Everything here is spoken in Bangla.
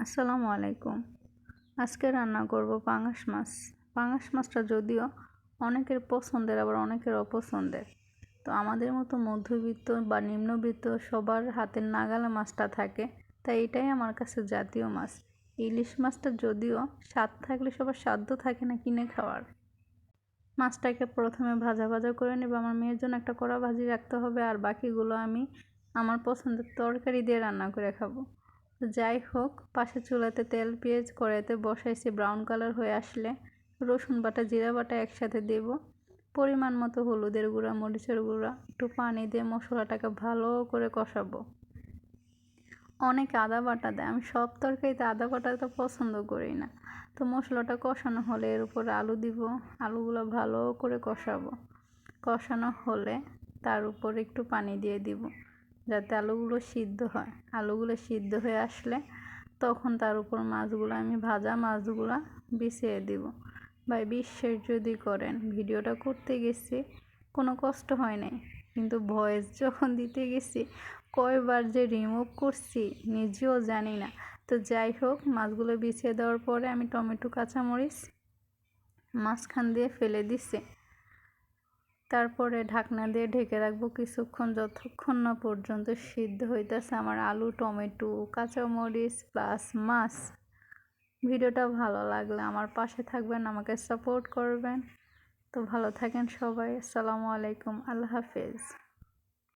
আসসালামু আলাইকুম। আজকে রান্না করব পাঙাশ মাছ। পাঙাশ মাছটা যদিও অনেকের পছন্দের আবার অনেকের অপছন্দের। তো আমাদের মতো মধ্যবিত্ত বা নিম্নবিত্ত সবার হাতের নাগালে মাছটা থাকে, তাই এটাই আমার কাছে জাতীয় মাছ। ইলিশ মাছটা যদিও স্বাদ থাকলে সবার সাধ্য থাকে না কিনে খাওয়ার। মাছটাকে প্রথমে ভাজা ভাজা করে নেব। আমার মেয়ের জন্য একটা কড়া ভাজি রাখতে হবে, আর বাকিগুলো আমি আমার পছন্দের তরকারি দিয়ে রান্না করে খাবো। যাই হোক, পাশে চুলাতে তেল পেঁয়াজ কড়াইতে বসাইছি। ব্রাউন কালার হয়ে আসলে রসুন বাটা জিরা বাটা একসাথে দেব। পরিমাণ মতো হলুদের গুঁড়া মরিচের গুঁড়া একটু পানি দিয়ে মশলাটাকে ভালো করে কষাবো। অনেকে আদা বাটা দেয়, আমি সব তরকারিতে আদা বাটাটা পছন্দ করি না। তো মশলাটা কষানো হলে এর উপরে আলু দিব। আলুগুলো ভালো করে কষাবো। কষানো হলে তার উপরে একটু পানি দিয়ে দিব যাতে আলুগুলো সিদ্ধ হয়। আলুগুলো সিদ্ধ হয়ে আসলে তখন তার উপর মাছগুলো, আমি ভাজা মাছগুলো বিছিয়ে দিব। ভাই বিশ্বাস যদি করেন, ভিডিওটা করতে গেছি কোনো কষ্ট হয় নাই, কিন্তু ভয়েস যখন দিতে গেছি কয়বার যে রিমুভ করছি নিজেও জানি না। তো যাই হোক, মাছগুলো বিছিয়ে দেওয়ার পরে আমি টমেটো কাঁচামরিচ মাঝখান দিয়ে ফেলে দিছি। তারপরে ঢাকনা দিয়ে ঢেকে রাখবো কিছুক্ষণ, যতক্ষণ না পর্যন্ত সিদ্ধ হইতেছে আমার আলু টমেটো কাঁচামরিচ প্লাস মাছ। ভিডিওটা ভালো লাগলে আমার পাশে থাকবেন, আমাকে সাপোর্ট করবেন। তো ভালো থাকেন সবাই। আসসালামু আলাইকুম, আল্লাহ হাফেজ।